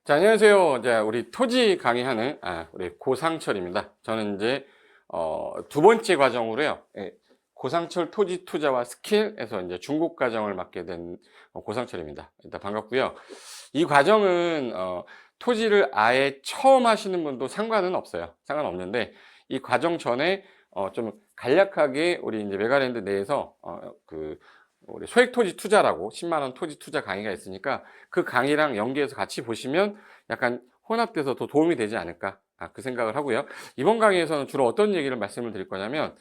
자, 안녕하세요. 이제 우리 토지 강의하는 우리 고상철입니다. 저는 이제 두 번째 과정으로요. 고상철 토지 투자와 스킬에서 이제 중국 과정을 맡게 된 고상철입니다. 일단 반갑고요. 이 과정은 토지를 아예 처음 하시는 분도 상관은 없어요. 상관없는데 이 과정 전에 좀 간략하게 우리 이제 메가랜드 내에서 우리 소액토지 투자라고 10만 원 토지 투자 강의가 있으니까 그 강의랑 연계해서 같이 보시면 약간 혼합돼서 더 도움이 되지 않을까 그 생각을 하고요. 이번 강의에서는 주로 어떤 얘기를 말씀을 드릴 거냐면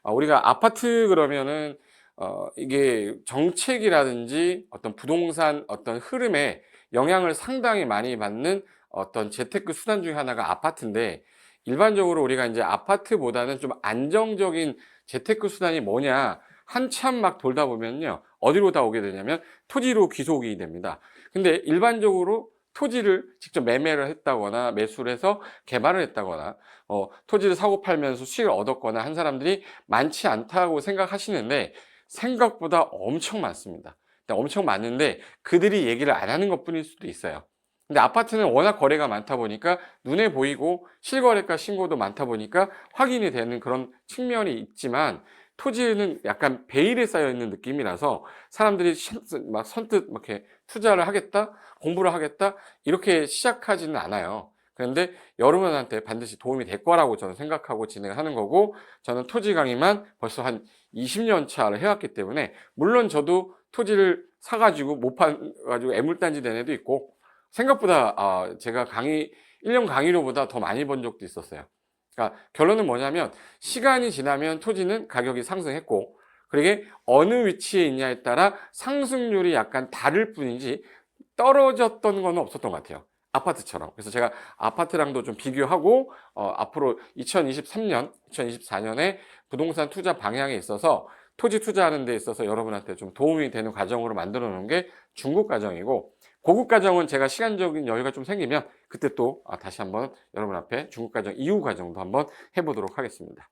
우리가 아파트 그러면은 이게 정책이라든지 어떤 부동산 어떤 흐름에 영향을 상당히 많이 받는 어떤 재테크 수단 중에 하나가 아파트인데, 일반적으로 우리가 이제 아파트보다는 좀 안정적인 재테크 수단이 뭐냐 한참 막 돌다 보면요, 어디로 다 오게 되냐면 토지로 귀속이 됩니다. 근데 일반적으로 토지를 직접 매매를 했다거나 매수를 해서 개발을 했다거나 토지를 사고 팔면서 수익을 얻었거나 한 사람들이 많지 않다고 생각하시는데, 생각보다 엄청 많습니다. 엄청 많은데 그들이 얘기를 안 하는 것뿐일 수도 있어요. 근데 아파트는 워낙 거래가 많다 보니까 눈에 보이고 실거래가 신고도 많다 보니까 확인이 되는 그런 측면이 있지만, 토지는 약간 베일에 쌓여 있는 느낌이라서 사람들이 막 선뜻 이렇게 투자를 하겠다, 공부를 하겠다 이렇게 시작하지는 않아요. 그런데 여러분한테 반드시 도움이 될 거라고 저는 생각하고 진행을 하는 거고, 저는 토지 강의만 벌써 한 20년 차를 해왔기 때문에, 물론 저도 토지를 사가지고 못 파가지고 애물단지 된 애도 있고, 생각보다 제가 1년 강의료보다 더 많이 번 적도 있었어요. 그러니까 결론은 뭐냐면, 시간이 지나면 토지는 가격이 상승했고, 그러게 어느 위치에 있냐에 따라 상승률이 약간 다를 뿐이지 떨어졌던 건 없었던 것 같아요. 아파트처럼. 그래서 제가 아파트랑도 좀 비교하고 앞으로 2023년, 2024년에 부동산 투자 방향에 있어서 토지 투자하는 데 있어서 여러분한테 좀 도움이 되는 과정으로 만들어 놓은 게 중국 과정이고, 고급 과정은 제가 시간적인 여유가 좀 생기면 그때 또 다시 한번 여러분 앞에 중국 과정 이후 과정도 한번 해보도록 하겠습니다.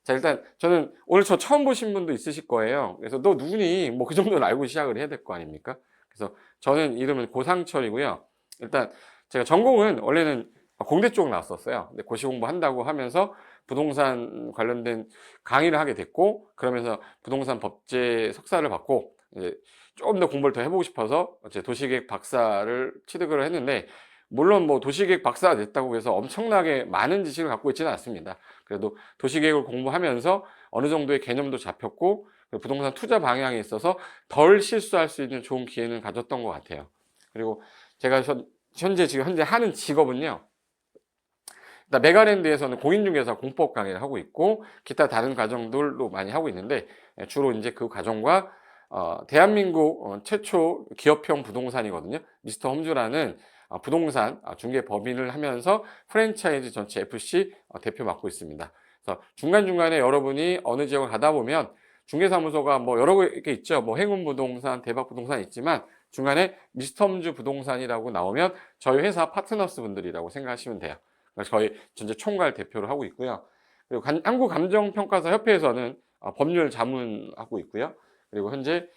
자, 일단 저는 오늘 저 처음 보신 분도 있으실 거예요. 그래서 너 누구니? 뭐 그 정도는 알고 시작을 해야 될 거 아닙니까? 그래서 저는 이름은 고상철이고요. 일단 제가 전공은 원래는 공대 쪽 나왔었어요. 근데 고시 공부한다고 하면서 부동산 관련된 강의를 하게 됐고, 그러면서 부동산 법제 석사를 받고 이제 조금 더 공부를 더 해보고 싶어서 제 도시계획 박사를 취득을 했는데, 물론 뭐 도시계획 박사가 됐다고 해서 엄청나게 많은 지식을 갖고 있지는 않습니다. 그래도 도시계획을 공부하면서 어느 정도의 개념도 잡혔고, 부동산 투자 방향에 있어서 덜 실수할 수 있는 좋은 기회는 가졌던 것 같아요. 그리고 제가 현재 하는 직업은요, 메가랜드에서는 공인중개사 공법 강의를 하고 있고, 기타 다른 과정들도 많이 하고 있는데, 주로 이제 그 과정과 대한민국 최초 기업형 부동산이거든요. 미스터 홈즈라는 부동산 중개 법인을 하면서 프랜차이즈 전체 FC 대표 맡고 있습니다. 그래서 중간중간에 여러분이 어느 지역을 가다 보면 중개사무소가 뭐 여러 개 있죠. 뭐 행운부동산, 대박부동산 있지만 중간에 미스터 홈즈 부동산이라고 나오면 저희 회사 파트너스 분들이라고 생각하시면 돼요. 저희 전체 총괄 대표를 하고 있고요. 그리고 한국감정평가사 협회에서는 법률 자문하고 있고요. 그리고 현재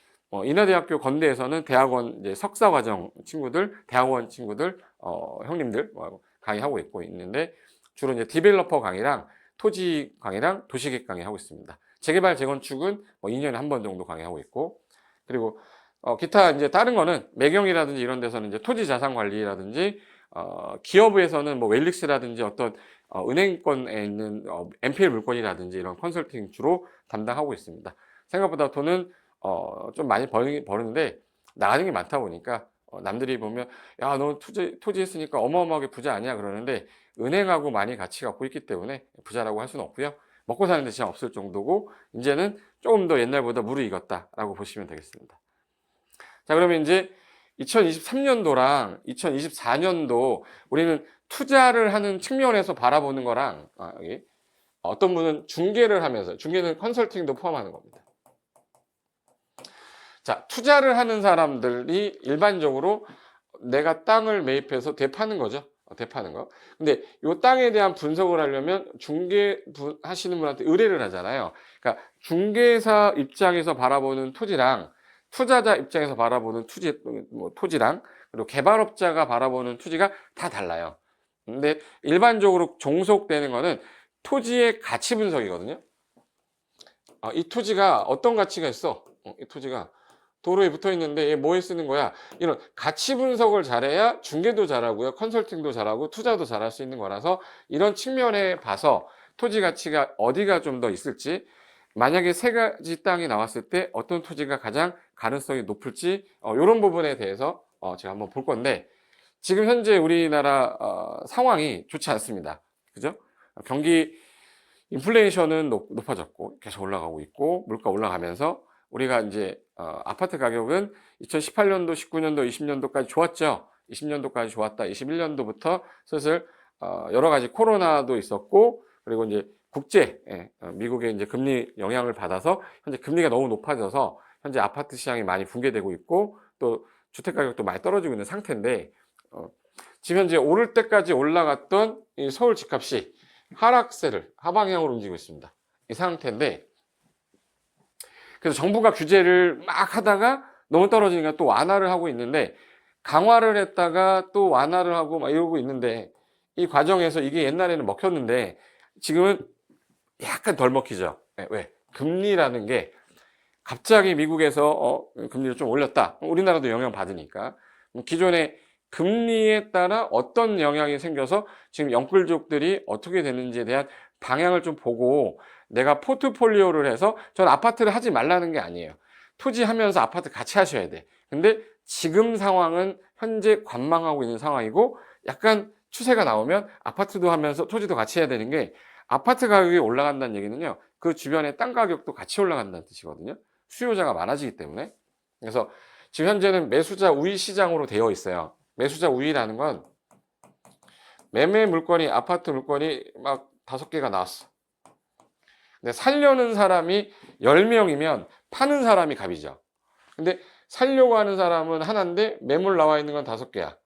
인하대학교 건대에서는 대학원 이제 석사 과정 친구들, 대학원 친구들, 형님들 강의하고 있는데, 주로 이제 디벨로퍼 강의랑 토지 강의랑 도시계획 강의 하고 있습니다. 재개발 재건축은 2년에 한 번 정도 강의하고 있고, 그리고 기타 이제 다른 거는 매경이라든지 이런 데서는 이제 토지 자산 관리라든지, 기업에서는 뭐 웰릭스라든지 어떤 은행권에 있는 NPL 물건이라든지 이런 컨설팅 주로 담당하고 있습니다. 생각보다 돈은 좀 많이 버는데 나가는 게 많다 보니까 남들이 보면 야, 너 토지 했으니까 어마어마하게 부자 아니야 그러는데, 은행하고 많이 같이 갖고 있기 때문에 부자라고 할 수는 없고요. 먹고 사는 데 지장 없을 정도고, 이제는 조금 더 옛날보다 무르익었다라고 보시면 되겠습니다. 자, 그러면 이제 2023년도랑 2024년도 우리는 투자를 하는 측면에서 바라보는 거랑, 여기 어떤 분은 중개를 하면서, 중개는 컨설팅도 포함하는 겁니다. 자, 투자를 하는 사람들이 일반적으로 내가 땅을 매입해서 되파는 거죠. 되파는 거. 근데 이 땅에 대한 분석을 하려면 중개 하시는 분한테 의뢰를 하잖아요. 그러니까 중개사 입장에서 바라보는 토지랑 투자자 입장에서 바라보는 토지랑 그리고 개발업자가 바라보는 토지가 다 달라요. 근데 일반적으로 종속되는 거는 토지의 가치 분석이거든요. 이 토지가 어떤 가치가 있어? 이 토지가 도로에 붙어 있는데 얘 뭐에 쓰는 거야? 이런 가치 분석을 잘해야 중개도 잘하고요, 컨설팅도 잘하고 투자도 잘할 수 있는 거라서 이런 측면에 봐서 토지 가치가 어디가 좀 더 있을지, 만약에 세 가지 땅이 나왔을 때 어떤 토지가 가장 가능성이 높을지, 이런 부분에 대해서 제가 한번 볼 건데, 지금 현재 우리나라 상황이 좋지 않습니다. 그죠? 경기 인플레이션은 높아졌고 계속 올라가고 있고, 물가 올라가면서 우리가 이제 아파트 가격은 2018년도, 19년도, 20년도까지 좋았죠. 20년도까지 좋았다. 21년도부터 슬슬 여러 가지 코로나도 있었고, 그리고 이제 미국의 이제 금리 영향을 받아서 현재 금리가 너무 높아져서 현재 아파트 시장이 많이 붕괴되고 있고, 또 주택 가격도 많이 떨어지고 있는 상태인데, 지금 현재 오를 때까지 올라갔던 이 서울 집값이 하락세를 하방향으로 움직이고 있습니다. 이 상태인데, 그래서 정부가 규제를 막 하다가 너무 떨어지니까 또 완화를 하고 있는데, 강화를 했다가 또 완화를 하고 막 이러고 있는데, 이 과정에서 이게 옛날에는 먹혔는데 지금은 약간 덜 먹히죠. 왜? 금리라는 게 갑자기 미국에서 금리를 좀 올렸다. 우리나라도 영향 받으니까. 기존에 금리에 따라 어떤 영향이 생겨서 지금 영끌족들이 어떻게 되는지에 대한 방향을 좀 보고, 내가 포트폴리오를 해서, 전 아파트를 하지 말라는 게 아니에요. 토지하면서 아파트 같이 하셔야 돼. 근데 지금 상황은 현재 관망하고 있는 상황이고, 약간 추세가 나오면 아파트도 하면서 토지도 같이 해야 되는 게, 아파트 가격이 올라간다는 얘기는요, 그 주변에 땅 가격도 같이 올라간다는 뜻이거든요. 수요자가 많아지기 때문에. 그래서 지금 현재는 매수자 우위 시장으로 되어 있어요. 매수자 우위라는 건 매매 물건이, 아파트 물건이 막 5개가 나왔어. 근데 살려는 사람이 10명이면 파는 사람이 갑이죠. 근데 살려고 하는 사람은 하나인데 매물 나와 있는 건 5개야.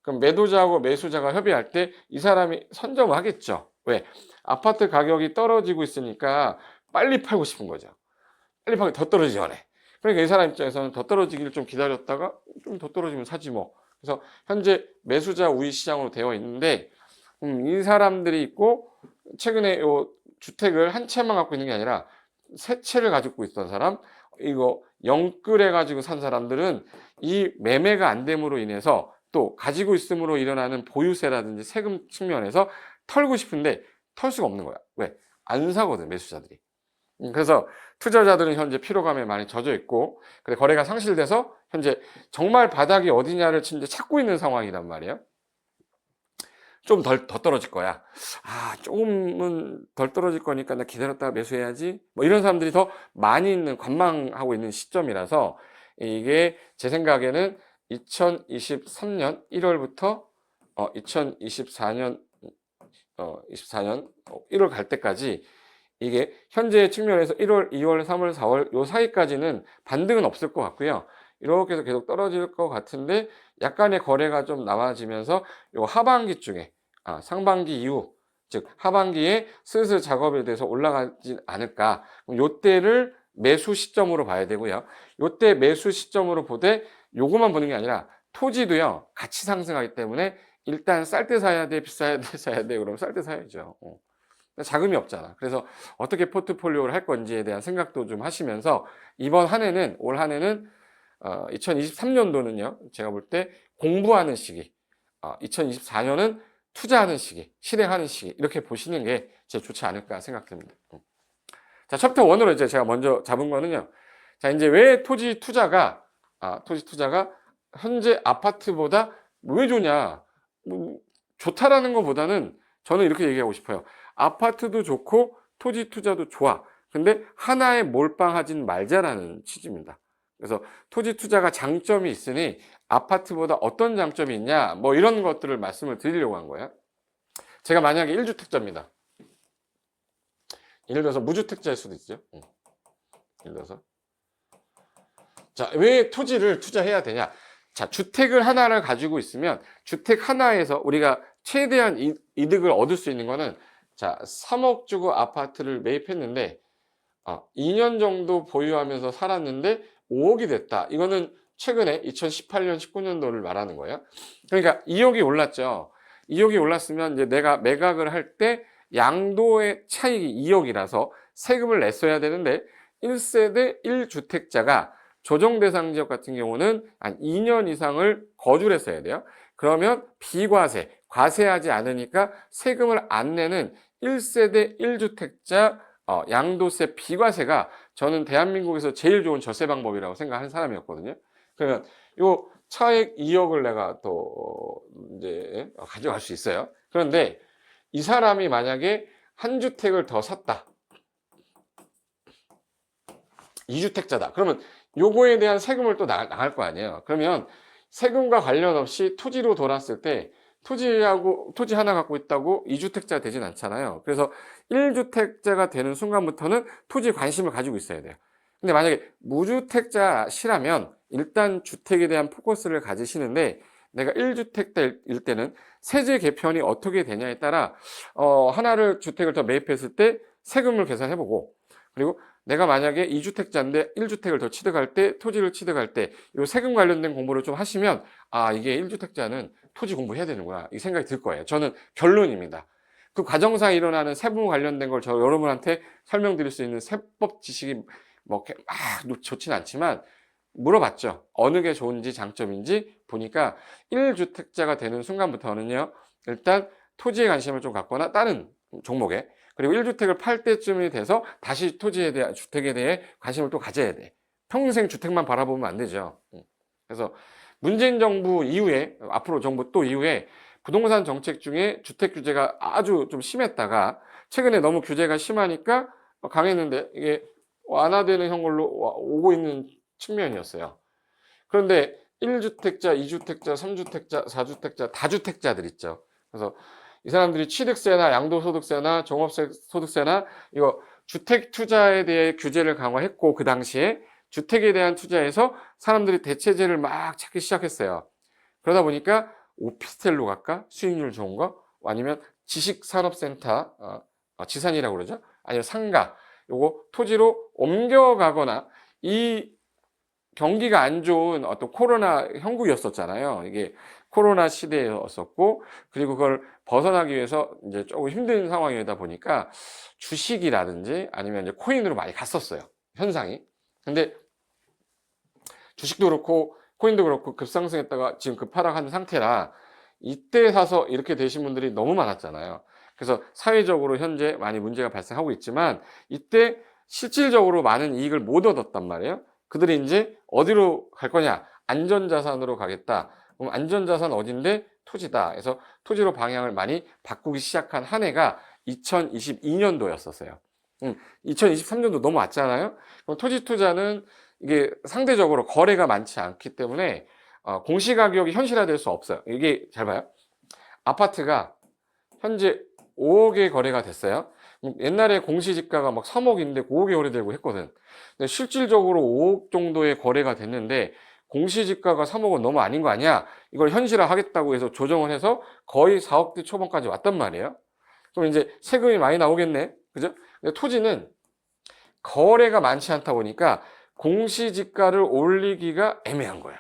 그럼 매도자하고 매수자가 협의할 때 이 사람이 선점을 하겠죠. 왜? 아파트 가격이 떨어지고 있으니까 빨리 팔고 싶은 거죠. 빨리 팔고 더 떨어지기 전에. 그러니까 이 사람 입장에서는 더 떨어지기를 좀 기다렸다가 좀 더 떨어지면 사지 뭐. 그래서 현재 매수자 우위 시장으로 되어 있는데, 이 사람들이 있고, 최근에 요 주택을 한 채만 갖고 있는 게 아니라 세 채를 가지고 있던 사람, 이거 영끌해 가지고 산 사람들은 이 매매가 안 됨으로 인해서 또 가지고 있음으로 일어나는 보유세라든지 세금 측면에서 털고 싶은데 털 수가 없는 거야. 왜? 안 사거든, 매수자들이. 그래서 투자자들은 현재 피로감에 많이 젖어 있고, 그래 거래가 상실돼서 현재 정말 바닥이 어디냐를 진짜 찾고 있는 상황이란 말이에요. 좀 더 떨어질 거야. 조금은 덜 떨어질 거니까 나 기다렸다가 매수해야지. 뭐 이런 사람들이 더 많이 있는, 관망하고 있는 시점이라서, 이게 제 생각에는 2023년 1월부터 2024년 1월 갈 때까지, 이게 현재 측면에서 1월, 2월, 3월, 4월 요 사이까지는 반등은 없을 것 같고요. 이렇게 해서 계속 떨어질 것 같은데, 약간의 거래가 좀 나와지면서 요 하반기 중에, 상반기 이후, 즉 하반기에 슬슬 작업에 대해서 올라가지 않을까. 요때를 매수 시점으로 봐야 되고요. 요때 매수 시점으로 보되, 요것만 보는 게 아니라 토지도요 같이 상승하기 때문에 일단 쌀 때 사야 돼, 비싸야 돼, 사야 돼, 그러면 쌀 때 사야죠. 자금이 없잖아. 그래서 어떻게 포트폴리오를 할 건지에 대한 생각도 좀 하시면서, 이번 한 해는, 올 한 해는 2023년도는요 제가 볼 때 공부하는 시기, 2024년은 투자하는 시기, 실행하는 시기, 이렇게 보시는 게 제일 좋지 않을까 생각됩니다. 자, 챕터 1으로 이제 제가 먼저 잡은 거는요, 자, 이제 왜 토지 투자가 현재 아파트보다 왜 좋냐, 좋다라는 것보다는 저는 이렇게 얘기하고 싶어요. 아파트도 좋고 토지 투자도 좋아. 근데 하나에 몰빵하진 말자라는 취지입니다. 그래서 토지 투자가 장점이 있으니 아파트보다 어떤 장점이 있냐, 뭐 이런 것들을 말씀을 드리려고 한 거예요. 제가 만약에 1주택자입니다. 예를 들어서 무주택자일 수도 있죠. 예를 들어서. 자, 왜 토지를 투자해야 되냐? 자, 주택을 하나를 가지고 있으면 주택 하나에서 우리가 최대한 이득을 얻을 수 있는 거는, 자, 3억 주고 아파트를 매입했는데 2년 정도 보유하면서 살았는데 5억이 됐다. 이거는 최근에 2018년, 19년도를 말하는 거예요. 그러니까 2억이 올랐죠. 2억이 올랐으면 이제 내가 매각을 할 때 양도의 차익이 2억이라서 세금을 냈어야 되는데 1세대 1주택자가 조정 대상 지역 같은 경우는 한 2년 이상을 거주를 했어야 돼요. 그러면 비과세, 과세하지 않으니까 세금을 안 내는 1세대 1주택자 양도세 비과세가 저는 대한민국에서 제일 좋은 절세 방법이라고 생각하는 사람이었거든요. 그러면 요 차액 2억을 내가 또 이제 가져갈 수 있어요. 그런데 이 사람이 만약에 한 주택을 더 샀다. 2주택자다. 그러면 요거에 대한 세금을 또 나갈 거 아니에요. 그러면 세금과 관련 없이 토지로 돌았을 때 토지 하나 갖고 있다고 2주택자 되진 않잖아요. 그래서 1주택자가 되는 순간부터는 토지 관심을 가지고 있어야 돼요. 근데 만약에 무주택자시라면 일단 주택에 대한 포커스를 가지시는데 내가 1주택자일 때는 세제 개편이 어떻게 되냐에 따라 하나를 주택을 더 매입했을 때 세금을 계산해보고 그리고 내가 만약에 2주택자인데 1주택을 더 취득할 때 토지를 취득할 때 이 세금 관련된 공부를 좀 하시면 아 이게 1주택자는 토지 공부해야 되는구나 이 생각이 들 거예요. 저는 결론입니다. 그 과정상 일어나는 세무 관련된 걸 저 여러분한테 설명드릴 수 있는 세법 지식이 뭐 막 좋진 않지만 물어봤죠. 어느 게 좋은지 장점인지 보니까 1주택자가 되는 순간부터는요. 일단 토지에 관심을 좀 갖거나 다른 종목에 그리고 1주택을 팔 때쯤이 돼서 다시 토지에 대한 주택에 대해 관심을 또 가져야 돼. 평생 주택만 바라보면 안 되죠. 그래서 문재인 정부 이후에 앞으로 정부 또 이후에 부동산 정책 중에 주택 규제가 아주 좀 심했다가 최근에 너무 규제가 심하니까 강했는데 이게 완화되는 형국로 오고 있는 측면이었어요. 그런데 1주택자, 2주택자, 3주택자, 4주택자, 다주택자들 있죠. 그래서 이 사람들이 취득세나 양도소득세나 종합소득세나 이거 주택 투자에 대해 규제를 강화했고 그 당시에 주택에 대한 투자에서 사람들이 대체제를 막 찾기 시작했어요. 그러다 보니까 오피스텔로 갈까? 수익률 좋은 거? 아니면 지식산업센터, 지산이라고 그러죠? 아니면 상가, 요거 토지로 옮겨가거나 이 경기가 안 좋은 어떤 코로나 형국이었었잖아요. 이게 코로나 시대였었고, 그리고 그걸 벗어나기 위해서 이제 조금 힘든 상황이다 보니까 주식이라든지 아니면 이제 코인으로 많이 갔었어요. 현상이. 근데 주식도 그렇고 코인도 그렇고 급상승했다가 지금 급하락하는 상태라 이때 사서 이렇게 되신 분들이 너무 많았잖아요. 그래서 사회적으로 현재 많이 문제가 발생하고 있지만 이때 실질적으로 많은 이익을 못 얻었단 말이에요. 그들이 이제 어디로 갈 거냐? 안전자산으로 가겠다. 그럼 안전자산 어딘데? 토지다. 그래서 토지로 방향을 많이 바꾸기 시작한 한 해가 2022년도였었어요. 2023년도 넘어왔잖아요. 그럼 토지 투자는 이게 상대적으로 거래가 많지 않기 때문에 공시가격이 현실화될 수 없어요. 이게 잘 봐요. 아파트가 현재 5억에 거래가 됐어요. 옛날에 공시지가가 막 3억인데 5억에 거래되고 했거든. 근데 실질적으로 5억 정도의 거래가 됐는데 공시지가가 3억은 너무 아닌 거 아니야? 이걸 현실화 하겠다고 해서 조정을 해서 거의 4억대 초반까지 왔단 말이에요. 그럼 이제 세금이 많이 나오겠네. 그죠? 근데 토지는 거래가 많지 않다 보니까 공시지가를 올리기가 애매한 거야.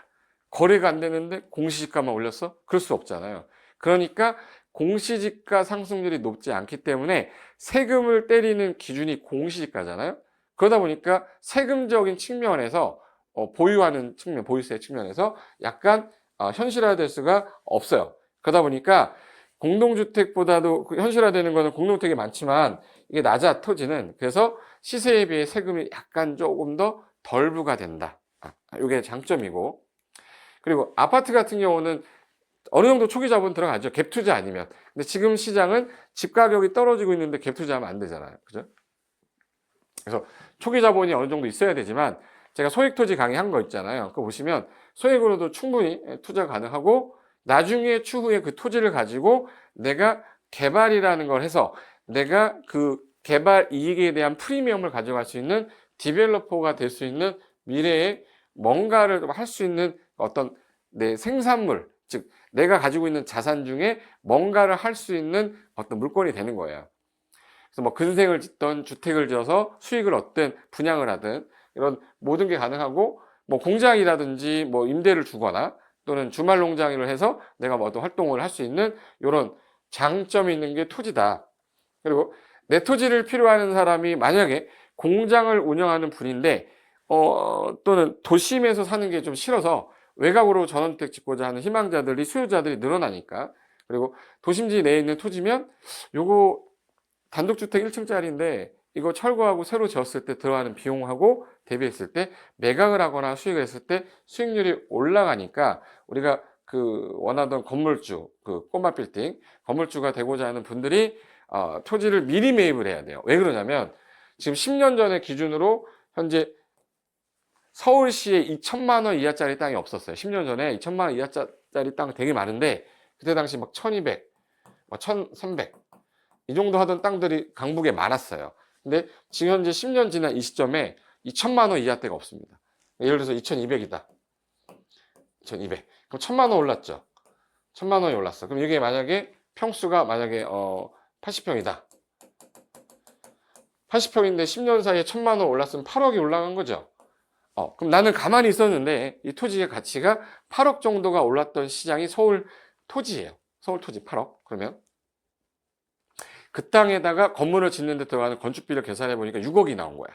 거래가 안 되는데 공시지가만 올렸어? 그럴 수 없잖아요. 그러니까 공시지가 상승률이 높지 않기 때문에 세금을 때리는 기준이 공시지가잖아요. 그러다 보니까 세금적인 측면에서 보유하는 측면, 보유세 측면에서 약간 현실화될 수가 없어요. 그러다 보니까 공동주택보다도 현실화되는 거는 공동주택이 많지만 이게 낮아 토지는 그래서 시세에 비해 세금이 약간 조금 더 덜 부과된다. 이게 장점이고 그리고 아파트 같은 경우는 어느 정도 초기 자본 들어가죠. 갭 투자 아니면. 근데 지금 시장은 집 가격이 떨어지고 있는데 갭 투자하면 안 되잖아요. 그죠? 그래서 초기 자본이 어느 정도 있어야 되지만 제가 소액 토지 강의한 거 있잖아요. 그거 보시면 소액으로도 충분히 투자 가능하고 나중에 추후에 그 토지를 가지고 내가 개발이라는 걸 해서 내가 그 개발 이익에 대한 프리미엄을 가져갈 수 있는 디벨로퍼가 될 수 있는 미래에 뭔가를 할 수 있는 어떤 내 생산물, 즉 내가 가지고 있는 자산 중에 뭔가를 할 수 있는 어떤 물건이 되는 거예요. 그래서 뭐 근생을 짓던 주택을 지어서 수익을 얻든 분양을 하든 이런 모든 게 가능하고 뭐 공장이라든지 뭐 임대를 주거나 또는 주말 농장을 해서 내가 뭐 어떤 활동을 할 수 있는 이런 장점이 있는 게 토지다. 그리고 내 토지를 필요하는 사람이 만약에 공장을 운영하는 분인데 또는 도심에서 사는 게 좀 싫어서 외곽으로 전원주택 짓고자 하는 희망자들이 수요자들이 늘어나니까, 그리고 도심지 내에 있는 토지면 요거 단독주택 1층짜리인데 이거 철거하고 새로 지었을 때 들어가는 비용하고 대비했을 때 매각을 하거나 수익을 했을 때 수익률이 올라가니까 우리가 그 원하던 건물주, 그 꼬마 빌딩 건물주가 되고자 하는 분들이 토지를 미리 매입을 해야 돼요. 왜 그러냐면 지금 10년 전의 기준으로 현재 서울시에 2천만 원 이하짜리 땅이 없었어요. 10년 전에 2천만 원 이하짜리 땅 되게 많은데 그때 당시 막 1200, 막 1300 이 정도 하던 땅들이 강북에 많았어요. 근데 지금 현재 10년 지난 이 시점에 2천만 원 이하대가 없습니다. 예를 들어서 2200이다. 2200. 그럼 1000만 원 올랐죠. 1000만 원이 올랐어. 그럼 이게 만약에 평수가 만약에 80평이다. 80평인데 10년 사이에 1000만 원 올랐으면 8억이 올라간 거죠. 그럼 나는 가만히 있었는데 이 토지의 가치가 8억 정도가 올랐던 시장이 서울 토지예요. 서울 토지 8억. 그러면 그 땅에다가 건물을 짓는 데 들어가는 건축비를 계산해 보니까 6억이 나온 거야.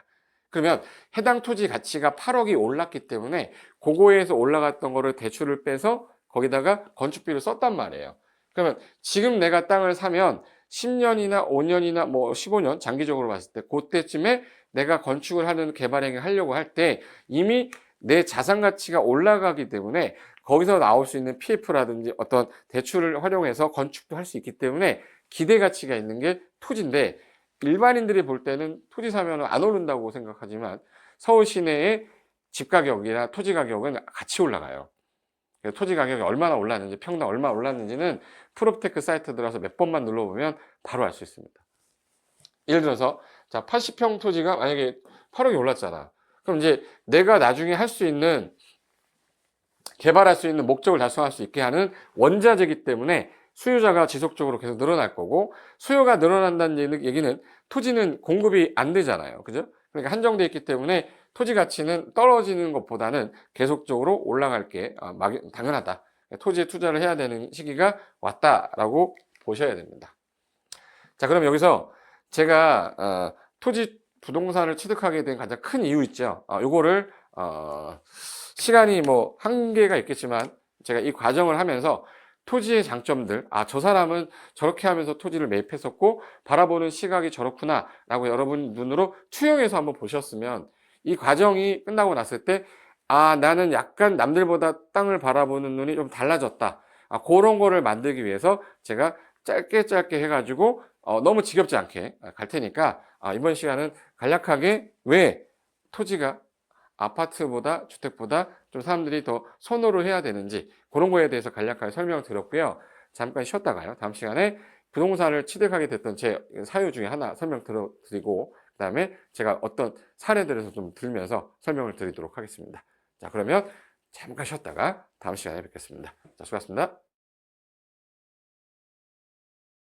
그러면 해당 토지 가치가 8억이 올랐기 때문에 그거에서 올라갔던 거를 대출을 빼서 거기다가 건축비를 썼단 말이에요. 그러면 지금 내가 땅을 사면 10년이나 5년이나 뭐 15년 장기적으로 봤을 때 그때쯤에 내가 건축을 하는 개발행위를 하려고 할 때 이미 내 자산 가치가 올라가기 때문에 거기서 나올 수 있는 PF라든지 어떤 대출을 활용해서 건축도 할 수 있기 때문에 기대 가치가 있는 게 토지인데, 일반인들이 볼 때는 토지 사면 안 오른다고 생각하지만 서울 시내의 집 가격이나 토지 가격은 같이 올라가요. 토지 가격이 얼마나 올랐는지, 평당 얼마나 올랐는지는 프롭테크 사이트 들어가서 몇 번만 눌러보면 바로 알 수 있습니다. 예를 들어서 자 80평 토지가 만약에 8억이 올랐잖아. 그럼 이제 내가 나중에 할 수 있는, 개발할 수 있는 목적을 달성할 수 있게 하는 원자재이기 때문에 수요자가 지속적으로 계속 늘어날 거고, 수요가 늘어난다는 얘기는 토지는 공급이 안 되잖아요. 그죠? 그러니까 한정되어 있기 때문에 토지 가치는 떨어지는 것보다는 계속적으로 올라갈 게 당연하다. 토지에 투자를 해야 되는 시기가 왔다라고 보셔야 됩니다. 자, 그럼 여기서 제가 토지 부동산을 취득하게 된 가장 큰 이유 있죠. 요거를 시간이 뭐 한계가 있겠지만 제가 이 과정을 하면서 토지의 장점들, 저 사람은 저렇게 하면서 토지를 매입했었고 바라보는 시각이 저렇구나 라고 여러분 눈으로 투영해서 한번 보셨으면 이 과정이 끝나고 났을 때 나는 약간 남들보다 땅을 바라보는 눈이 좀 달라졌다, 그런 거를 만들기 위해서 제가 짧게 해가지고 너무 지겹지 않게 갈 테니까 이번 시간은 간략하게 왜 토지가 아파트보다 주택보다 좀 사람들이 더 선호를 해야 되는지 그런 거에 대해서 간략하게 설명을 드렸고요. 잠깐 쉬었다가요. 다음 시간에 부동산을 취득하게 됐던 제 사유 중에 하나 설명 드리고 그 다음에 제가 어떤 사례들에서 좀 들면서 설명을 드리도록 하겠습니다. 자, 그러면 잠깐 쉬었다가 다음 시간에 뵙겠습니다. 자, 수고하셨습니다.